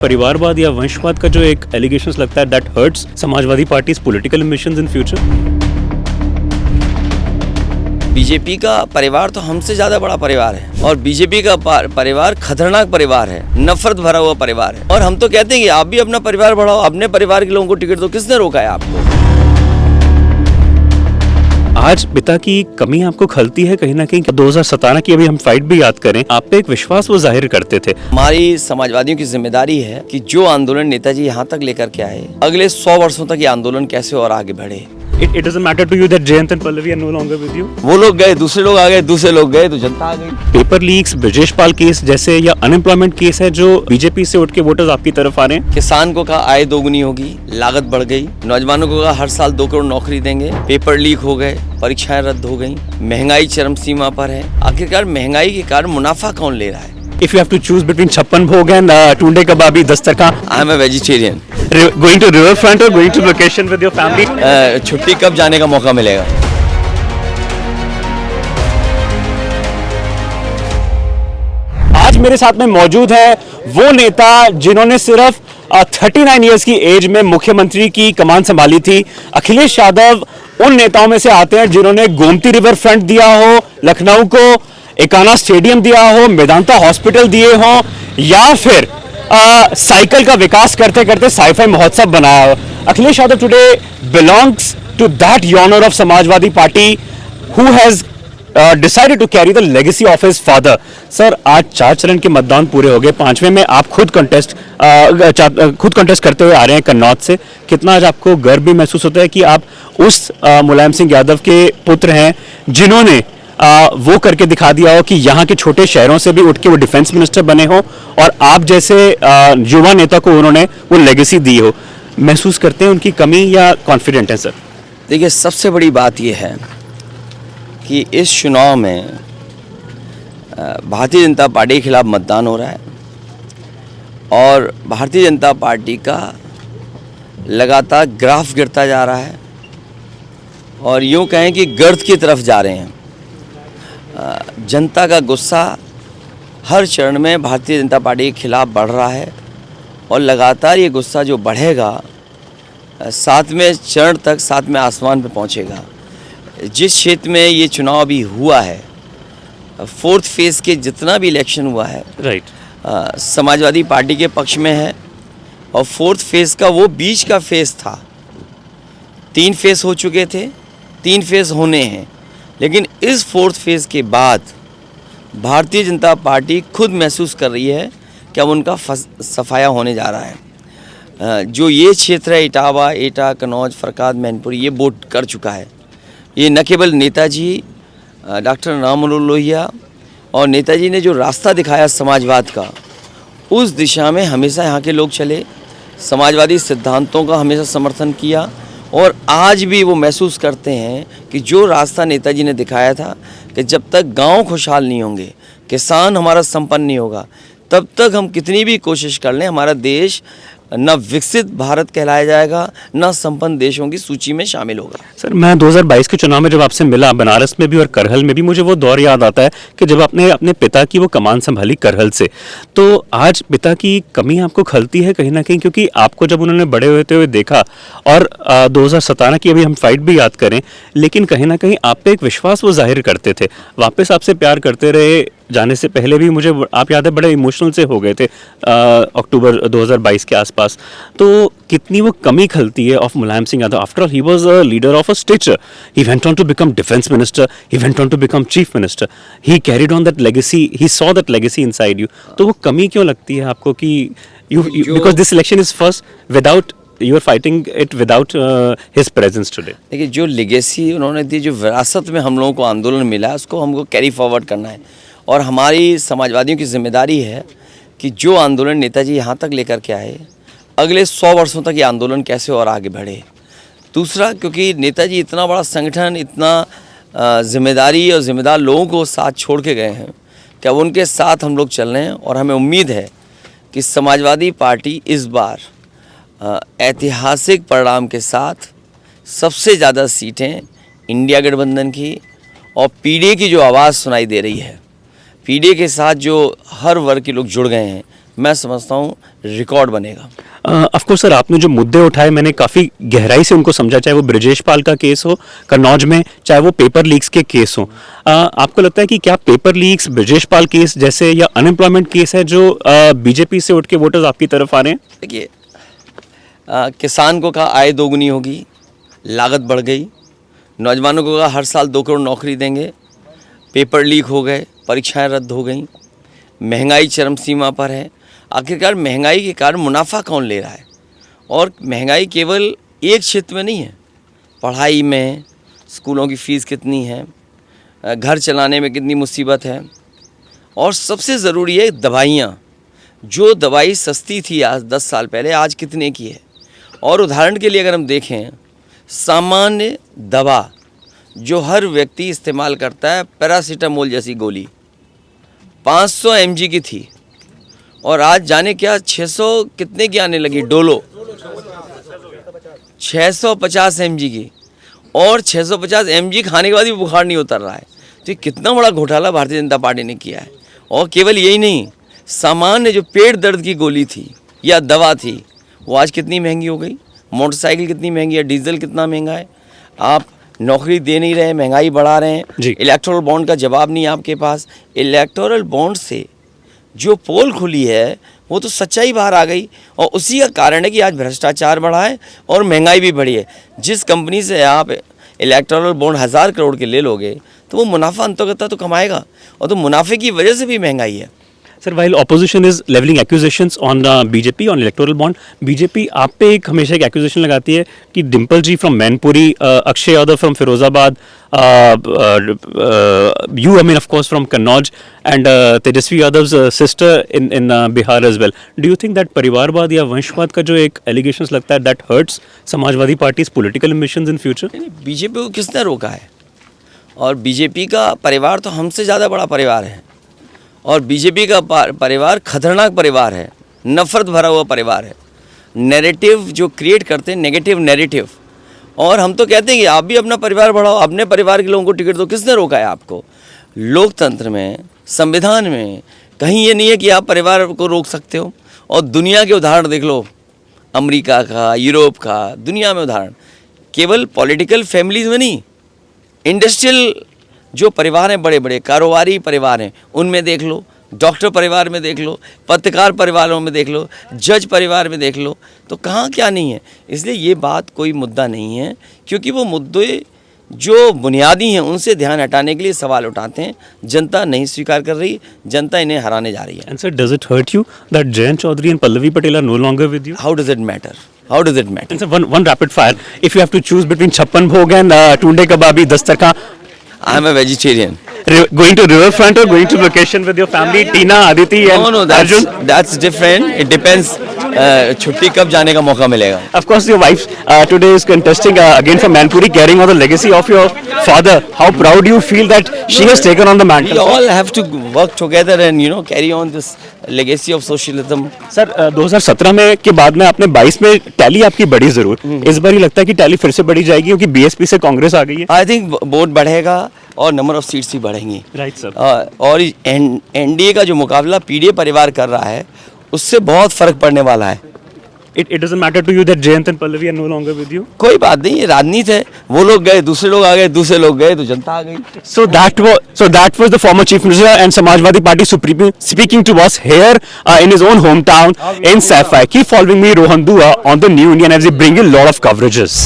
परिवारवाद या वंशवाद का जो एक एलिगेशंस लगता है that hurts Samajwadi parties political ambitions in future. BJP का परिवार तो हमसे ज़्यादा बड़ा परिवार है और बीजेपी का परिवार खतरनाक परिवार है, नफरत भरा हुआ परिवार है। और हम तो कहते हैं कि आप भी अपना परिवार बढ़ाओ, अपने परिवार के लोगों को टिकट दो। किसने रोका है आपको? आज पिता की कमी आपको खलती है कहीं ना कहीं। 2017 की अभी हम फाइट भी याद करें, आप पे एक विश्वास वो जाहिर करते थे। हमारी समाजवादियों की जिम्मेदारी है कि जो आंदोलन नेताजी यहाँ तक लेकर के आए, अगले 100 वर्षों तक ये आंदोलन कैसे और आगे बढ़े। It doesn't matter to you that Jayant and Pallavi are no longer with you. वो लोग गए, दूसरे लोग आ गए, दूसरे लोग गए तो जनता आ गई। पेपर लीक्स, ब्रजेश पाल केस जैसे या अनएम्प्लॉयमेंट केस है जो बीजेपी से उठ के वोटर्स आपकी तरफ आ रहे हैं। किसान को कहा आय दोगुनी होगी, लागत बढ़ गई। नौजवानों को कहा हर साल 2 करोड़ नौकरी देंगे। पेपर लीक हो गए, परीक्षाएं रद्द हो गई, महंगाई चरम सीमा पर है। आखिरकार महंगाई के कारण मुनाफा कौन ले रहा है? If you have to choose between छप्पन भोग and Tunday Kababi Dastarkhwan, I am a vegetarian. going to riverfront or going to vacation with your family? छुट्टी कब जाने का मौका मिलेगा? आज मेरे साथ में मौजूद है वो नेता जिन्होंने सिर्फ 39 इयर्स की एज में मुख्यमंत्री की कमान संभाली थी। अखिलेश यादव उन नेताओं में से आते हैं जिन्होंने गोमती रिवर फ्रंट दिया हो, लखनऊ को एकाना स्टेडियम दिया हो, मेदांता हॉस्पिटल दिए हो, या फिर साइकिल का विकास करते करते साइफाई महोत्सव बनाया हो। Akhilesh Yadav today belongs to that genre of Samajwadi Party who has decided to carry the legacy of his father. Sir, आज 4 चरण के मतदान पूरे हो गए, 5वें में आप खुद कंटेस्ट करते हुए आ रहे हैं कन्नौज से। कितना आज आपको गर्व भी महसूस होता है कि आप उस मुलायम सिंह यादव के पुत्र हैं जिन्होंने वो करके दिखा दिया हो कि यहाँ के छोटे शहरों से भी उठ के वो डिफेंस मिनिस्टर बने हो और आप जैसे युवा नेता को उन्होंने वो लेगेसी दी हो। महसूस करते हैं उनकी कमी या कॉन्फिडेंट है सर? देखिए, सबसे बड़ी बात यह है कि इस चुनाव में भारतीय जनता पार्टी के खिलाफ मतदान हो रहा है और भारतीय जनता पार्टी का लगातार ग्राफ गिरता जा रहा है और यूँ कहें कि गर्त की तरफ जा रहे हैं। जनता का गुस्सा हर चरण में भारतीय जनता पार्टी के खिलाफ बढ़ रहा है और लगातार ये गुस्सा जो बढ़ेगा 7वें चरण तक, 7वें आसमान पर पहुँचेगा। जिस क्षेत्र में ये चुनाव अभी हुआ है, 4th फेज़ के जितना भी इलेक्शन हुआ है, राइट, समाजवादी पार्टी के पक्ष में है और 4th फेज़ का वो बीच का फेज़ था। 3 फेज़ हो चुके थे, 3 फेज़ होने हैं, लेकिन इस 4th फेज़ के बाद भारतीय जनता पार्टी खुद महसूस कर रही है कि अब उनका सफाया होने जा रहा है। जो ये क्षेत्र है, इटावा, एटा, कन्नौज, फरक्काद, मैनपुरी, ये वोट कर चुका है। ये न केवल नेताजी डॉक्टर राम मनोहर लोहिया और नेताजी ने जो रास्ता दिखाया समाजवाद का, उस दिशा में हमेशा यहाँ के लोग चले, समाजवादी सिद्धांतों का हमेशा समर्थन किया और आज भी वो महसूस करते हैं कि जो रास्ता नेताजी ने दिखाया था कि जब तक गांव खुशहाल नहीं होंगे, किसान हमारा संपन्न नहीं होगा, तब तक हम कितनी भी कोशिश कर लें, हमारा देश न विकसित भारत कहलाया जाएगा, न संपन्न देशों की सूची में शामिल होगा। सर, मैं 2022 के चुनाव में जब आपसे मिला, बनारस में भी और करहल में भी, मुझे वो दौर याद आता है कि जब आपने अपने पिता की वो कमान संभाली करहल से। तो आज पिता की कमी आपको खलती है कहीं ना कहीं, क्योंकि आपको जब उन्होंने बड़े होते हुए देखा और 2017 की अभी हम फाइट भी याद करें, लेकिन कहीं ना कहीं आप पे एक विश्वास वो जाहिर करते थे, वापस आपसे प्यार करते रहे। जाने से पहले भी मुझे आप याद है बड़े इमोशनल से हो गए थे अक्टूबर 2022 के आसपास। तो कितनी वो कमी खलती है of Mulayam Singh Yadav? After all he was a leader of a stature, he went on to become defence minister, he went on to become chief minister, he carried on that legacy, he saw that legacy inside you. तो वो कमी क्यों लगती है आपको कि you because this election is first without you are fighting it without his presence today? देखिए, जो लेगेसी उन्होंने दी, जो विरासत में हम लोगों को आंदोलन मिला, उसको हमको कैरी फॉरवर्ड करना है और हमारी समाजवादियों की जिम्मेदारी है कि जो आंदोलन नेताजी यहाँ तक लेकर के आए, अगले 100 वर्षों तक ये आंदोलन कैसे और आगे बढ़े। दूसरा, क्योंकि नेताजी इतना बड़ा संगठन, इतना जिम्मेदारी और जिम्मेदार लोगों को साथ छोड़ के गए हैं कि अब उनके साथ हम लोग चल रहे हैं और हमें उम्मीद है कि समाजवादी पार्टी इस बार ऐतिहासिक परिणाम के साथ सबसे ज़्यादा सीटें इंडिया गठबंधन की और पीडीए की जो आवाज़ सुनाई दे रही है, पीडीए के साथ जो हर वर्ग के लोग जुड़ गए हैं, मैं समझता हूँ रिकॉर्ड बनेगा। ऑफ कोर्स सर, आपने जो मुद्दे उठाए मैंने काफ़ी गहराई से उनको समझा, चाहे वो ब्रजेश पाल का केस हो कन्नौज में, चाहे वो पेपर लीक्स के केस हो। आपको लगता है कि क्या पेपर लीक्स, ब्रजेश पाल केस जैसे या अनएम्प्लॉयमेंट केस है जो बीजेपी से उठ के वोटर्स आपकी तरफ आ रहे हैं? देखिए, किसान को कहा आय दोगुनी होगी, लागत बढ़ गई। नौजवानों को कहा हर साल 2 करोड़ नौकरी देंगे, पेपर लीक हो गए, परीक्षाएं रद्द हो गई, महंगाई चरम सीमा पर है। आखिरकार महंगाई के कारण मुनाफा कौन ले रहा है? और महंगाई केवल एक क्षेत्र में नहीं है, पढ़ाई में, स्कूलों की फ़ीस कितनी है, घर चलाने में कितनी मुसीबत है, और सबसे ज़रूरी है दवाइयाँ। जो दवाई सस्ती थी आज 10 साल पहले, आज कितने की है? और उदाहरण के लिए अगर हम देखें, सामान्य दवा जो हर व्यक्ति इस्तेमाल करता है, पैरासीटामोल जैसी गोली 500 mg की थी, और आज जाने क्या 600 कितने की आने लगी, डोलो 650 mg की, और 650 mg खाने के बाद भी बुखार नहीं उतर रहा है। तो ये कितना बड़ा घोटाला भारतीय जनता पार्टी ने किया है। और केवल यही नहीं, सामान्य जो पेट दर्द की गोली थी या दवा थी, वो आज कितनी महंगी हो गई। मोटरसाइकिल कितनी महंगी है, डीजल कितना महंगा है। आप नौकरी दे नहीं रहे, महंगाई बढ़ा रहे हैं, इलेक्टोरल बॉन्ड का जवाब नहीं आपके पास। इलेक्टोरल बॉन्ड से जो पोल खुली है वो तो सच्चाई बाहर आ गई, और उसी का कारण है कि आज भ्रष्टाचार बढ़ा है और महंगाई भी बढ़ी है। जिस कंपनी से आप इलेक्टोरल बॉन्ड 1000 करोड़ के ले लोगे तो वो मुनाफा अंतर्गत तो कमाएगा, और तो मुनाफे की वजह से भी महंगाई है। Sir, while opposition is leveling accusations on BJP on electoral bond, BJP आप पे एक हमेशा एक एक्यूजेशन लगाती है कि Dimple ji from Mainpuri, Akshay Yadav from Firozabad, you I mean of course from Kannauj, and Tejasvi Yadav's sister in Bihar as well. Do you think that परिवारवाद या वंशवाद का जो एक allegations लगता है that hurts Samajwadi parties political ambitions in future? BJP को किसने रोका है? और बीजेपी का परिवार तो हमसे ज़्यादा बड़ा परिवार है, और बीजेपी का परिवार खतरनाक परिवार है, नफरत भरा हुआ परिवार है। नैरेटिव जो क्रिएट करते हैं, नेगेटिव नैरेटिव, और हम तो कहते हैं कि आप भी अपना परिवार बढ़ाओ, अपने परिवार के लोगों को टिकट दो। किसने रोका है आपको? लोकतंत्र में, संविधान में कहीं ये नहीं है कि आप परिवार को रोक सकते हो। और दुनिया के उदाहरण देख लो, अमेरिका का, यूरोप का, दुनिया में उदाहरण, केवल पॉलिटिकल फैमिलीज में नहीं, इंडस्ट्रियल जो परिवार हैं, बड़े बड़े कारोबारी परिवार हैं, उनमें देख लो, डॉक्टर परिवार में देख लो, पत्रकार परिवारों में देख लो, जज परिवार में देख लो, तो कहाँ क्या नहीं है। इसलिए ये बात कोई मुद्दा नहीं है, क्योंकि वो मुद्दे जो बुनियादी हैं उनसे ध्यान हटाने के लिए सवाल उठाते हैं। जनता नहीं स्वीकार कर रही, जनता इन्हें हराने जा रही है। And sir, does it hurt you that Jayant Chaudhary and Pallavi Patel are no longer with you? How does it matter? How does it matter? And sir, one rapid fire. If you have to choose between Chappan Bhog and Tunde Kababi, Dastarkhan, I am a vegetarian. Going to riverfront or going to location with your family, Tina, Aditi and No, Arjun? that's different. It depends. छुट्टी कब जाने का मौका मिलेगा? Of course, your wife today is contesting again from Manpuri, carrying on the legacy of your father. How proud you feel that she has taken on the mantle? We all have to work together and carry on this legacy of socialism. Sir 2017 में के बाद में आपने 22 में tally आपकी बढ़ी जरूर, इस बार ही लगता है कि टैली फिर से बढ़ी जाएगी क्योंकि बीएसपी से कांग्रेस आ गई है? आई थिंक वोट बढ़ेगा और नंबर ऑफ सीट्स भी बढ़ेंगी। Right sir. और एनडीए का जो मुकाबला पीडीए परिवार कर रहा है, उससे बहुत फर्क पड़ने वाला है। It doesn't matter to you that Jayant and Pallavi are no longer with you? कोई बात नहीं, ये राजनीति है। वो लोग गए, दूसरे लोग आ गए, दूसरे लोग गए तो जनता आ गई। So that was the former chief minister and Samajwadi Party supreme speaking to us here in his own hometown in Saifai. Keep following me, Rohan Dua, on the New Indian as we bring you a lot of coverages.